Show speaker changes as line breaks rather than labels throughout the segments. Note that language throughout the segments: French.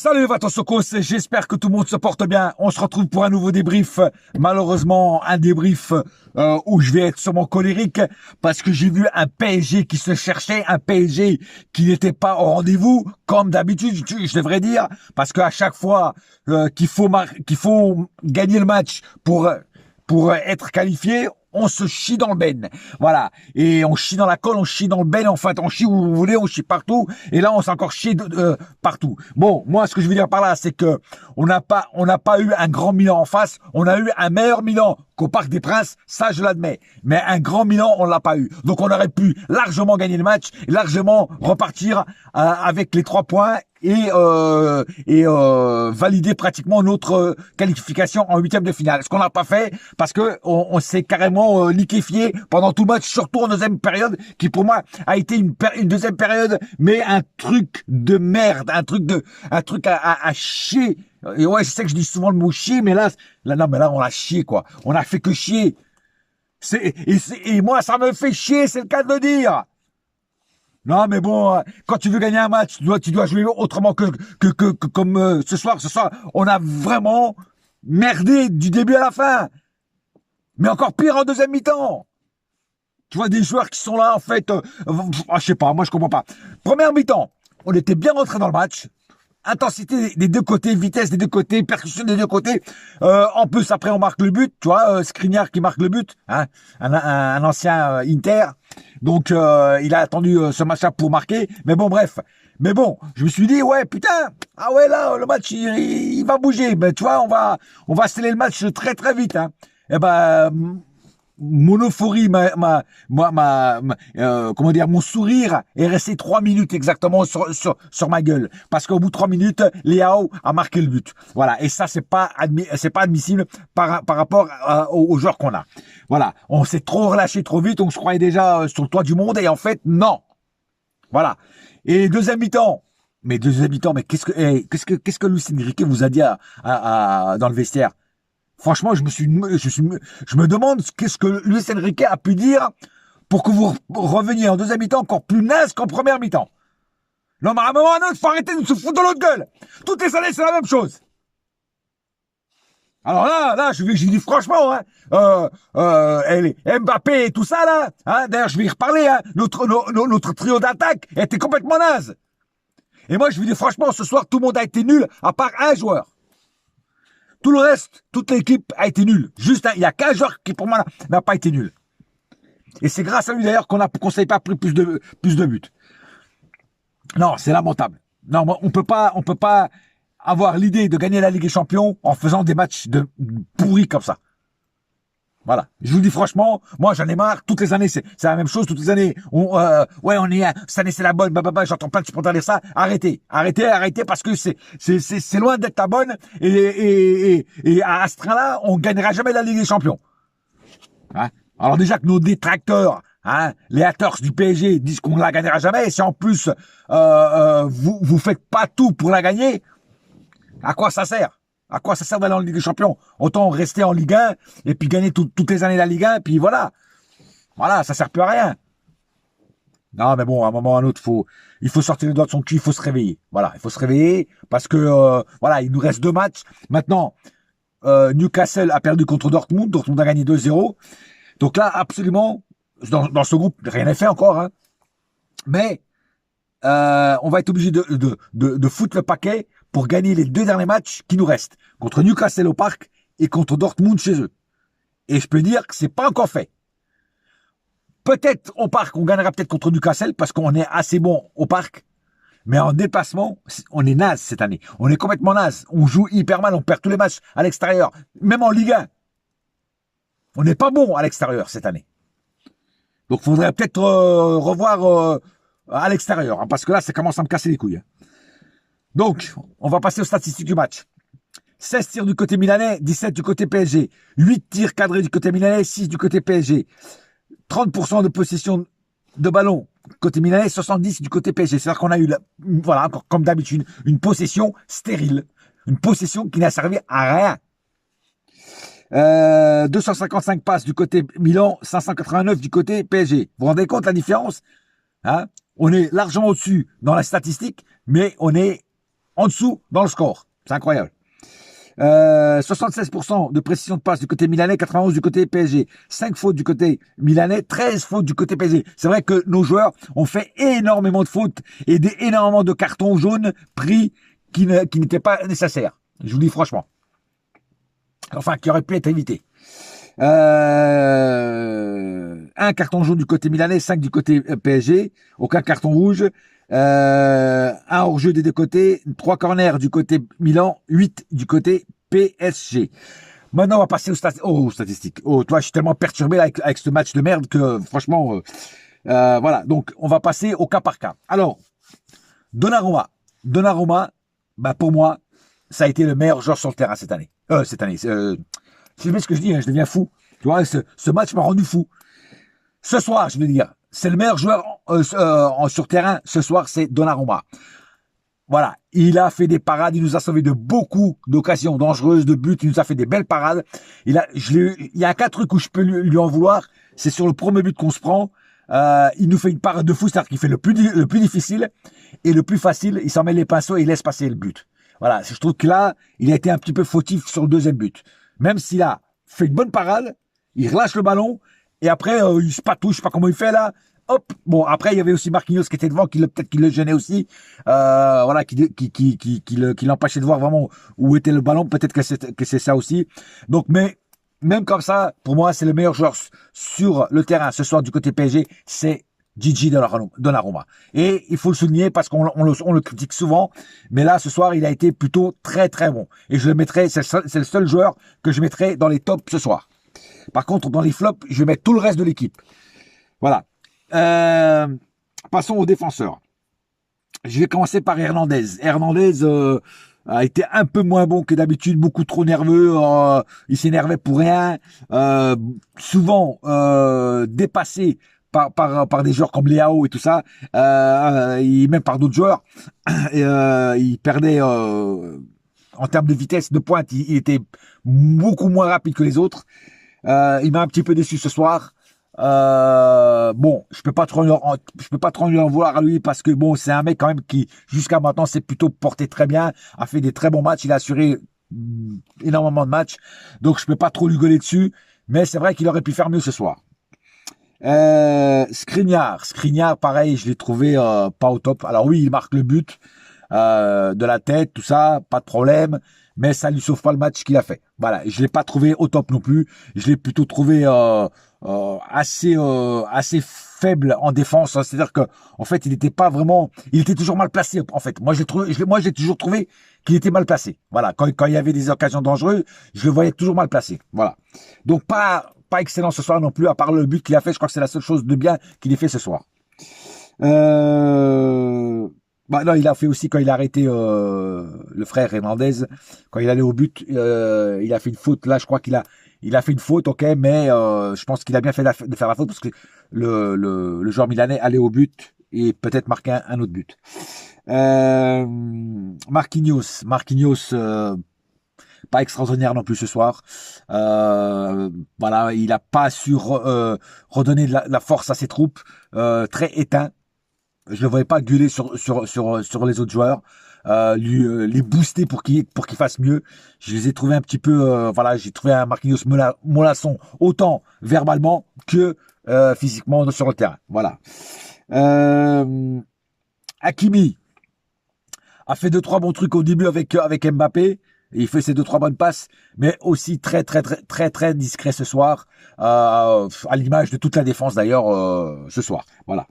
Salut Vatosokos, j'espère que tout le monde se porte bien. On se retrouve pour un nouveau débrief. Malheureusement, un débrief où je vais être sûrement colérique parce que j'ai vu un PSG qui se cherchait, un PSG qui n'était pas au rendez-vous, comme d'habitude, je devrais dire, parce qu'à chaque fois qu'il faut gagner le match pour être qualifié, on se chie dans le ben. Voilà. Et on chie dans la colle, on chie dans le ben. En fait, on chie où vous voulez, on chie partout. Et là, on s'est encore chié partout. Bon, moi, ce que je veux dire par là, c'est que on n'a pas eu un grand Milan en face. On a eu un meilleur Milan qu'au Parc des Princes. Ça, je l'admets. Mais un grand Milan, on l'a pas eu. Donc, on aurait pu largement gagner le match, et largement repartir avec les 3 points et valider pratiquement notre qualification en huitième de finale. Ce qu'on n'a pas fait parce que on s'est carrément liquéfié pendant tout le match, surtout en deuxième période, qui pour moi a été une deuxième période, mais un truc de merde, un truc à chier. Et ouais, je sais que je dis souvent le mot chier, mais là, non, mais là, on a chié, quoi. On a fait que chier. Et moi, ça me fait chier, c'est le cas de le dire. Non, mais bon, quand tu veux gagner un match, tu dois jouer autrement que comme ce soir. Ce soir, on a vraiment merdé du début à la fin. Mais encore pire en deuxième mi-temps. Tu vois des joueurs qui sont là, en fait, je sais pas, moi je comprends pas. Première mi-temps, on était bien rentré dans le match. Intensité des deux côtés, vitesse des deux côtés, percussion des deux côtés. En plus, après, on marque le but. Tu vois, Skriniar qui marque le but, hein, un ancien Inter. Donc, il a attendu ce match-là pour marquer. Mais bon, bref. Mais bon, je me suis dit, ouais, putain, ah ouais, là, le match, il va bouger. Ben, tu vois, on va sceller le match très, très vite. Hein. Et ben, mon euphorie, comment dire, mon sourire est resté 3 minutes exactement sur ma gueule. Parce qu'au bout de 3 minutes, Leao a marqué le but. Voilà. Et ça, c'est pas admissible par rapport aux joueurs qu'on a. Voilà. On s'est trop relâché trop vite. On se croyait déjà sur le toit du monde. Et en fait, non. Voilà. Et deuxième mi-temps. Mais qu'est-ce que Luis Enrique vous a dit dans le vestiaire? Franchement, je me demande qu'est-ce que Luis Enrique a pu dire pour que vous reveniez en deuxième mi-temps encore plus naze qu'en première mi-temps. Non, mais à un moment donné, il faut arrêter de se foutre de l'autre gueule. Toutes les années, c'est la même chose. Alors là, je dis franchement, hein, Mbappé et tout ça, là, hein, d'ailleurs, je vais y reparler, hein, notre trio d'attaque était complètement naze. Et moi, je vous dis franchement, ce soir, tout le monde a été nul, à part un joueur. Tout le reste, toute l'équipe a été nulle. Juste, il y a qu'un joueur qui, pour moi, n'a pas été nul. Et c'est grâce à lui, d'ailleurs, qu'on ne s'est pas pris plus de buts. Non, c'est lamentable. Non, on peut pas avoir l'idée de gagner la Ligue des Champions en faisant des matchs pourris comme ça. Voilà. Je vous dis franchement, moi j'en ai marre. Toutes les années, c'est la même chose. Toutes les années, cette année c'est la bonne. J'entends plein de supporters dire ça. Arrêtez, parce que c'est loin d'être la bonne. Et à ce train-là, on gagnera jamais la Ligue des Champions. Hein? Alors déjà que nos détracteurs, hein, les haters du PSG disent qu'on la gagnera jamais. Et si en plus vous faites pas tout pour la gagner, à quoi ça sert? À quoi ça sert d'aller en Ligue des Champions? Autant rester en Ligue 1 et puis gagner toutes les années la Ligue 1, puis voilà. Voilà, ça sert plus à rien. Non, mais bon, à un moment ou à un autre, il faut sortir les doigts de son cul, il faut se réveiller. Voilà, il faut se réveiller parce que, voilà, il nous reste 2 matchs. Maintenant, Newcastle a perdu contre Dortmund. Dortmund a gagné 2-0. Donc là, absolument, dans ce groupe, rien n'est fait encore. Hein. Mais on va être obligé de foutre le paquet pour gagner les 2 derniers matchs qui nous restent. Contre Newcastle au Parc et contre Dortmund chez eux. Et je peux dire que c'est pas encore fait. Peut-être au Parc, on gagnera peut-être contre Newcastle parce qu'on est assez bon au Parc. Mais en déplacement, on est naze cette année. On est complètement naze. On joue hyper mal, on perd tous les matchs à l'extérieur. Même en Ligue 1. On n'est pas bon à l'extérieur cette année. Donc il faudrait peut-être revoir à l'extérieur. Hein, parce que là, ça commence à me casser les couilles. Donc, on va passer aux statistiques du match. 16 tirs du côté milanais, 17 du côté PSG. 8 tirs cadrés du côté milanais, 6 du côté PSG. 30% de possession de ballon côté milanais, 70 du côté PSG. C'est-à-dire qu'on a eu, voilà, comme d'habitude, une possession stérile. Une possession qui n'a servi à rien. 255 passes du côté Milan, 589 du côté PSG. Vous vous rendez compte la différence? Hein? On est largement au-dessus dans la statistique, mais on est en dessous dans le score. C'est incroyable. 76% de précision de passe du côté milanais, 91 du côté PSG. 5 fautes du côté milanais, 13 fautes du côté PSG. C'est vrai que nos joueurs ont fait énormément de fautes et énormément de cartons jaunes pris qui n'étaient pas nécessaires. Je vous dis franchement. Enfin, qui auraient pu être évités. Un carton jaune du côté milanais, 5 du côté PSG. Aucun carton rouge. Un hors-jeu des deux côtés, 3 corners du côté Milan, 8 du côté PSG. Maintenant, on va passer aux statistiques. Oh, toi, je suis tellement perturbé avec ce match de merde que, franchement, voilà. Donc, on va passer au cas par cas. Alors, Donnarumma, bah, pour moi, ça a été le meilleur joueur sur le terrain cette année. C'est ce que je dis, hein, je deviens fou. Tu vois, ce match m'a rendu fou. Ce soir, je veux dire, c'est le meilleur joueur sur terrain ce soir, c'est Donnarumma. Voilà, il a fait des parades, il nous a sauvé de beaucoup d'occasions dangereuses, de buts, il nous a fait des belles parades. Il y a 4 trucs où je peux lui en vouloir, c'est sur le premier but qu'on se prend. Il nous fait une parade de fou, c'est-à-dire qu'il fait le plus difficile et le plus facile, il s'en met les pinceaux et il laisse passer le but. Voilà, je trouve que là, il a été un petit peu fautif sur le deuxième but. Même s'il a fait une bonne parade, il relâche le ballon, et après, il se patouche, je sais pas comment il fait là. Hop. Bon, après, il y avait aussi Marquinhos qui était devant, peut-être qu'il le gênait aussi. Voilà, qui l'empêchait de voir vraiment où était le ballon. Peut-être que c'est ça aussi. Donc, mais, même comme ça, pour moi, c'est le meilleur joueur sur le terrain ce soir du côté PSG, c'est Gigi Donnarumma. Et il faut le souligner parce qu'on le critique souvent, mais là, ce soir, il a été plutôt très, très bon. Et je le mettrai, c'est le seul joueur que je mettrai dans les tops ce soir. Par contre, dans les flops, je vais mettre tout le reste de l'équipe. Voilà. Passons aux défenseurs. Je vais commencer par Hernandez. Hernandez a été un peu moins bon que d'habitude, beaucoup trop nerveux. Il s'énervait pour rien. Souvent dépassé par des joueurs comme Leao et tout ça. Même par d'autres joueurs. Il perdait... en termes de vitesse de pointe, il était beaucoup moins rapide que les autres. Il m'a un petit peu déçu ce soir. Bon, je peux pas trop lui en vouloir à lui parce que bon, c'est un mec quand même qui jusqu'à maintenant s'est plutôt porté très bien, a fait des très bons matchs, il a assuré énormément de matchs, donc je peux pas trop lui gueuler dessus, mais c'est vrai qu'il aurait pu faire mieux ce soir. Skriniar, pareil, je l'ai trouvé pas au top. Alors oui, il marque le but de la tête, tout ça, pas de problème. Mais ça lui sauve pas le match qu'il a fait. Voilà, je l'ai pas trouvé au top non plus. Je l'ai plutôt trouvé assez faible en défense. C'est-à-dire que en fait, il était toujours mal placé. En fait, moi j'ai toujours trouvé qu'il était mal placé. Voilà, quand il y avait des occasions dangereuses, je le voyais toujours mal placé. Voilà. Donc pas excellent ce soir non plus. À part le but qu'il a fait, je crois que c'est la seule chose de bien qu'il ait fait ce soir. Bah non, il a fait aussi quand il a arrêté le frère Hernandez, quand il allait au but, il a fait une faute. Là, je crois qu'il a fait une faute, ok, mais je pense qu'il a bien fait de faire la faute parce que le joueur milanais allait au but et peut-être marquer un autre but. Marquinhos, pas extraordinaire non plus ce soir. Voilà, il a pas su redonner de la force à ses troupes, très éteint. Je le voyais pas gueuler sur les autres joueurs, les booster pour qu'ils fassent mieux. Je les ai trouvés un petit peu, voilà, j'ai trouvé un Marquinhos mollasson autant verbalement que physiquement sur le terrain. Voilà. Hakimi a fait 2-3 bons trucs au début avec Mbappé. Il fait ses 2-3 bonnes passes, mais aussi très discret ce soir, à l'image de toute la défense d'ailleurs ce soir. Voilà.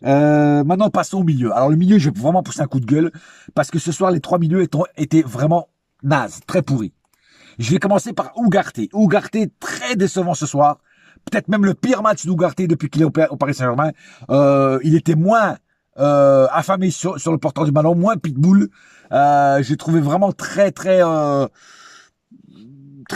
Maintenant, passons au milieu. Alors, le milieu, je vais vraiment pousser un coup de gueule parce que ce soir, les 3 milieux étaient vraiment nazes, très pourris. Je vais commencer par Ugarte. Ugarte, très décevant ce soir. Peut-être même le pire match d'Ugarte depuis qu'il est au Paris Saint-Germain. Il était moins affamé sur le porteur du ballon, moins pitbull. J'ai trouvé vraiment très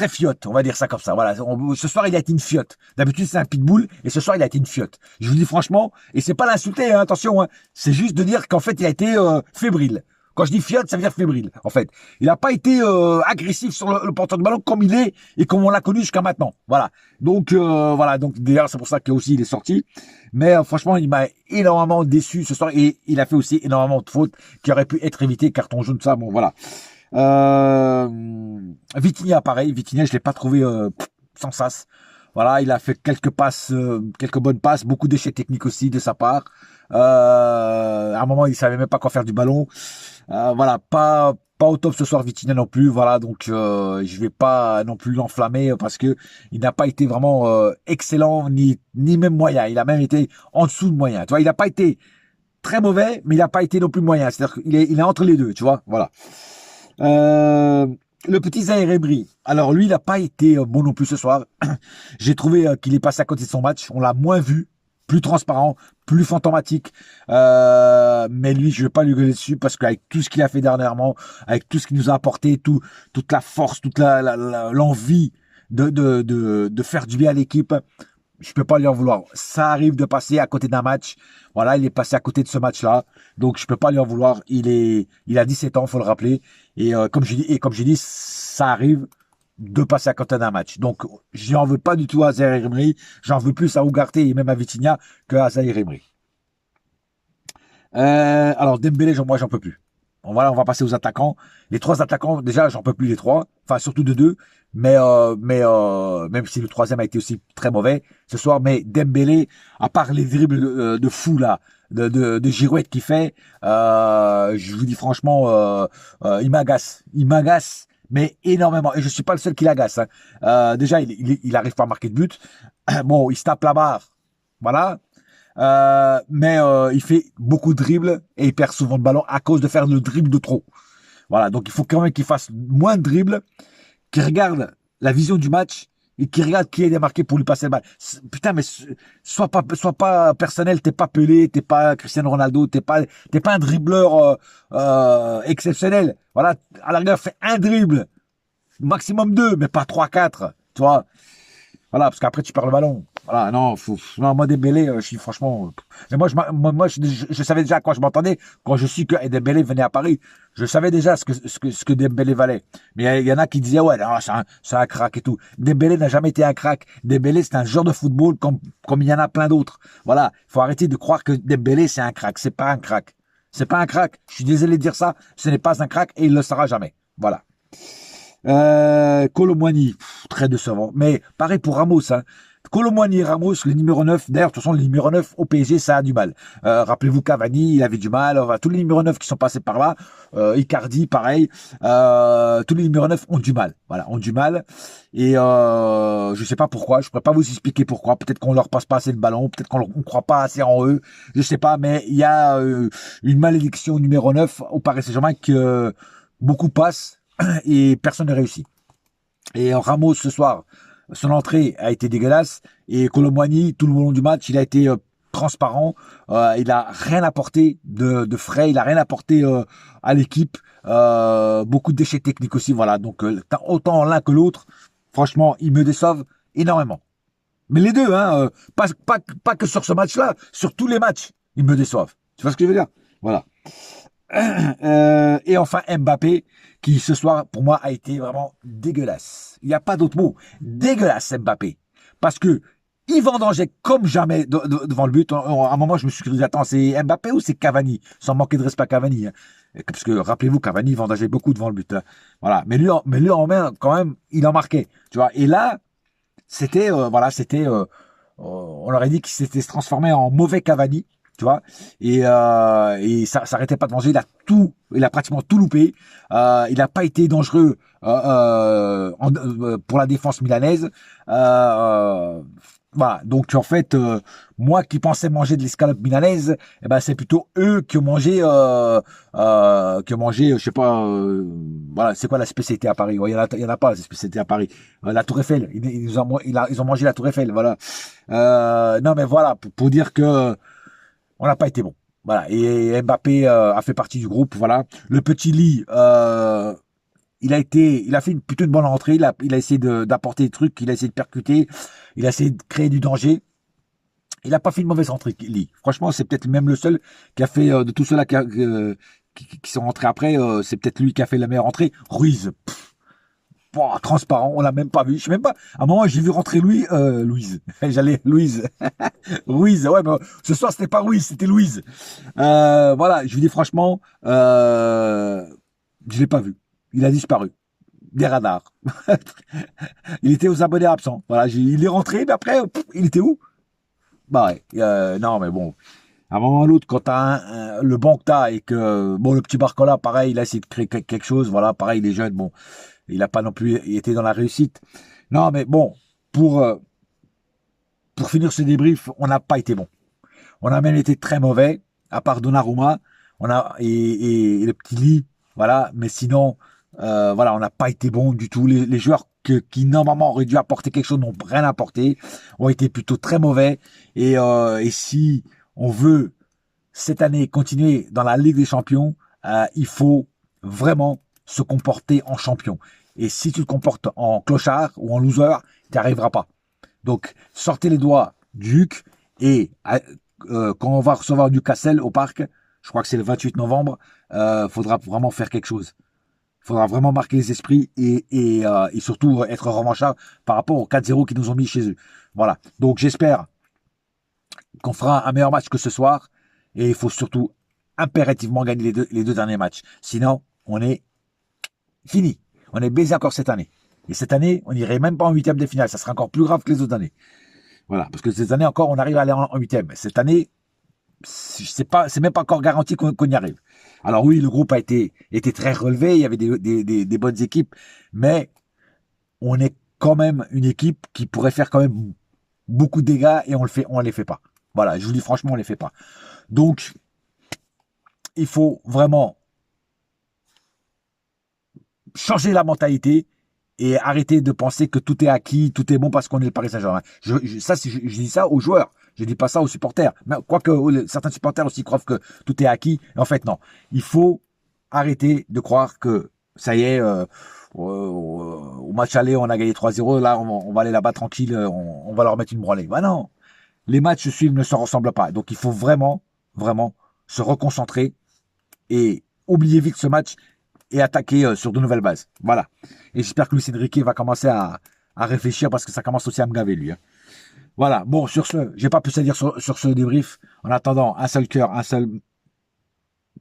fiotte, on va dire ça comme ça. Voilà, ce soir il a été une fiotte. D'habitude c'est un pitbull et ce soir il a été une fiotte. Je vous dis franchement, et c'est pas l'insulter, hein, attention, hein, c'est juste de dire qu'en fait il a été fébrile. Quand je dis fiotte, ça veut dire fébrile, en fait. Il n'a pas été agressif sur le porteur de ballon comme il est et comme on l'a connu jusqu'à maintenant. Voilà. Donc voilà. Donc d'ailleurs, c'est pour ça qu'il est sorti. Mais franchement, il m'a énormément déçu ce soir et il a fait aussi énormément de fautes qui auraient pu être évitées, carton jaune, tout ça. Bon, voilà. Vitinha, pareil. Vitinha, je l'ai pas trouvé sans sas. Voilà, il a fait quelques passes, quelques bonnes passes, beaucoup d'échecs techniques aussi de sa part. À un moment, il savait même pas quoi faire du ballon. Voilà, pas au top ce soir Vitinha non plus. Voilà, donc je vais pas non plus l'enflammer parce que il n'a pas été vraiment excellent ni même moyen. Il a même été en dessous de moyen. Tu vois, il n'a pas été très mauvais, mais il n'a pas été non plus moyen. C'est-à-dire qu'il est entre les deux. Tu vois, voilà. Le petit Zahir Emery. Alors lui, il n'a pas été bon non plus ce soir. J'ai trouvé qu'il est passé à côté de son match. On l'a moins vu, plus transparent, plus fantomatique. Mais lui, je vais pas lui gueuler dessus parce qu'avec tout ce qu'il a fait dernièrement, avec tout ce qu'il nous a apporté, toute la force, toute l'envie de faire du bien à l'équipe, je peux pas lui en vouloir. Ça arrive de passer à côté d'un match. Voilà, il est passé à côté de ce match-là. Donc, je peux pas lui en vouloir. Il a 17 ans, faut le rappeler. Et comme j'ai dit, ça arrive de passer à côté d'un match. Donc, j'en veux pas du tout à Zahir Emery. J'en veux plus à Ugarte et même à Vitinha que à Zahir Emery. Alors, Dembélé, moi, j'en peux plus. Voilà, on va passer aux attaquants. Les 3 attaquants, déjà, j'en peux plus les 3. Enfin, surtout de 2. Mais même si le 3e a été aussi très mauvais ce soir, mais Dembélé, à part les dribbles de fou là, de girouette qu'il fait, je vous dis franchement, il m'agace, mais énormément. Et je suis pas le seul qui l'agace. Hein. Déjà, il arrive pas à marquer de but. Bon, il se tape la barre, voilà. Mais il fait beaucoup de dribbles et il perd souvent le ballon à cause de faire le dribble de trop. Voilà, donc il faut quand même qu'il fasse moins de dribbles, qu'il regarde la vision du match et qu'il regarde qui est démarqué pour lui passer le ballon. Putain, mais sois pas personnel, t'es pas Pelé, t'es pas Cristiano Ronaldo, t'es pas un dribbleur exceptionnel. Voilà, à la rigueur, fais un dribble, maximum 2, mais pas 3, 4, tu vois. Voilà, parce qu'après tu perds le ballon. Voilà, non, non, moi Dembélé, je suis franchement. Mais moi, je savais déjà à quoi je m'entendais quand je suis que Dembélé venait à Paris. Je savais déjà ce que Dembélé valait. Mais il y en a qui disaient ouais, non, c'est un crack et tout. Dembélé n'a jamais été un crack. Dembélé, c'est un joueur de football comme il y en a plein d'autres. Voilà, il faut arrêter de croire que Dembélé c'est un crack. C'est pas un crack. C'est pas un crack. Je suis désolé de dire ça. Ce n'est pas un crack et il le sera jamais. Voilà. Kolo Muani, très décevant. Mais pareil pour Ramos. Hein. Kolo Muani et Ramos, le numéro 9. D'ailleurs, de toute façon, le numéro 9 au PSG, ça a du mal. Rappelez-vous Cavani, il avait du mal. Enfin, tous les numéros 9 qui sont passés par là. Icardi, pareil. Tous les numéros 9 ont du mal. Voilà, ont du mal. Et je sais pas pourquoi. Je pourrais pas vous expliquer pourquoi. Peut-être qu'on leur passe pas assez le ballon. Peut-être qu'on croit pas assez en eux. Je sais pas. Mais il y a une malédiction au numéro 9 au Paris Saint-Germain que beaucoup passent et personne ne réussit. Et Ramos ce soir, son entrée a été dégueulasse et Kolo Muani, tout le long du match, il a été transparent, il a rien apporté de frais, il a rien apporté à l'équipe, beaucoup d'échecs techniques aussi, voilà. Donc autant l'un que l'autre, franchement, ils me déçoivent énormément. Mais les deux, hein, pas que sur ce match-là, sur tous les matchs, ils me déçoivent. Tu vois ce que je veux dire? Voilà. Et enfin Mbappé qui ce soir pour moi a été vraiment dégueulasse. Il n'y a pas d'autre mot. Dégueulasse Mbappé. Parce que il vendangeait comme jamais devant le but. À un moment je me suis dit attends c'est Mbappé ou c'est Cavani? Sans manquer de respect à Cavani. Hein. Parce que rappelez-vous Cavani vendangeait beaucoup devant le but. Hein. Voilà. Mais lui en main quand même il en marquait. Tu vois. Et là c'était on aurait dit qu'il s'était transformé en mauvais Cavani. Tu vois, et ça s'arrêtait pas de manger. Il a pratiquement tout loupé. Il n'a pas été dangereux pour la défense milanaise. Voilà. Donc en fait, moi qui pensais manger de l'escalope milanaise, eh ben c'est plutôt eux qui ont mangé, je sais pas. Voilà, c'est quoi la spécialité à Paris? Ouais, il y en a pas de spécialité à Paris. La Tour Eiffel. Ils ont mangé la Tour Eiffel. Voilà. Non mais voilà pour dire que on n'a pas été bon. Voilà. Et Mbappé a fait partie du groupe. Voilà. Le petit Lee, il a fait plutôt une bonne entrée. Il a essayé d'apporter des trucs. Il a essayé de percuter. Il a essayé de créer du danger. Il n'a pas fait une mauvaise entrée, Lee. Franchement, c'est peut-être même le seul qui a fait de tout cela qui sont rentrés après, c'est peut-être lui qui a fait la meilleure entrée. Ruiz, pouah, transparent, on l'a même pas vu. Je sais même pas. À un moment, j'ai vu rentrer Louise. J'allais Louise. Ruiz, ouais, mais ce soir c'était pas Ruiz, c'était Louise. Voilà, je vous dis franchement, je l'ai pas vu. Il a disparu des radars. Il était aux abonnés absents. Voilà, il est rentré, mais après, il était où? Bah ouais, non, mais bon. À un moment ou l'autre, quand t'as le banc que t'as et que, bon, le petit Barcola, pareil, il a essayé de créer quelque chose, voilà, pareil, il est jeune, bon, il a pas non plus été dans la réussite. Non, mais bon, pour finir ce débrief, on n'a pas été bon. On a même été très mauvais, à part Donnarumma, et le petit Lee, voilà, mais sinon, voilà, on n'a pas été bon du tout. Les joueurs qui normalement auraient dû apporter quelque chose n'ont rien apporté, ont été plutôt très mauvais, et si on veut cette année continuer dans la Ligue des Champions, il faut vraiment se comporter en champion. Et si tu te comportes en clochard ou en loser, tu n'y arriveras pas. Donc, sortez les doigts du HUC et quand on va recevoir Newcastle au parc, je crois que c'est le 28 novembre, faudra vraiment faire quelque chose. Il faudra vraiment marquer les esprits et surtout être revanchard par rapport aux 4-0 qu'ils nous ont mis chez eux. Voilà. Donc, j'espère qu'on fera un meilleur match que ce soir. Et il faut surtout impérativement gagner les deux derniers matchs. Sinon, on est fini. On est baisé encore cette année. Et cette année, on n'irait même pas en huitième de finale. Ça sera encore plus grave que les autres années. Voilà. Parce que cette année encore, on arrive à aller en huitième. Cette année, c'est même pas encore garanti qu'on y arrive. Alors oui, le groupe a été très relevé. Il y avait des bonnes équipes. Mais on est quand même une équipe qui pourrait faire quand même beaucoup de dégâts et on les fait pas. Voilà. Je vous dis franchement, on les fait pas. Donc, il faut vraiment changer la mentalité et arrêter de penser que tout est acquis, tout est bon parce qu'on est le Paris Saint-Germain. Je dis ça aux joueurs, je dis pas ça aux supporters. Mais quoique certains supporters aussi croient que tout est acquis. En fait, non. Il faut arrêter de croire que ça y est, au match aller, on a gagné 3-0. Là, on va aller là-bas tranquille, on va leur mettre une branlée. Bah non. Les matchs suivants ne se ressemblent pas. Donc, il faut vraiment se reconcentrer et oublier vite ce match et attaquer sur de nouvelles bases. Voilà. Et j'espère que Luis Enrique va commencer à réfléchir parce que ça commence aussi à me gaver, lui. Hein. Voilà. Bon, sur ce, j'ai pas plus à dire sur ce débrief. En attendant, un seul cœur, un seul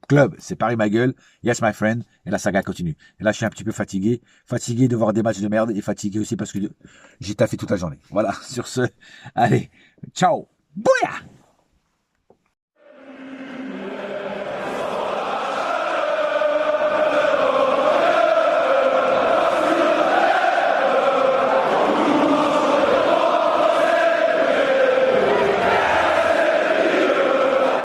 club, c'est Paris ma gueule. Yes, my friend. Et la saga continue. Et là, je suis un petit peu fatigué. Fatigué de voir des matchs de merde et fatigué aussi parce que j'ai taffé toute la journée. Voilà. Sur ce, allez. Ciao. Bouya!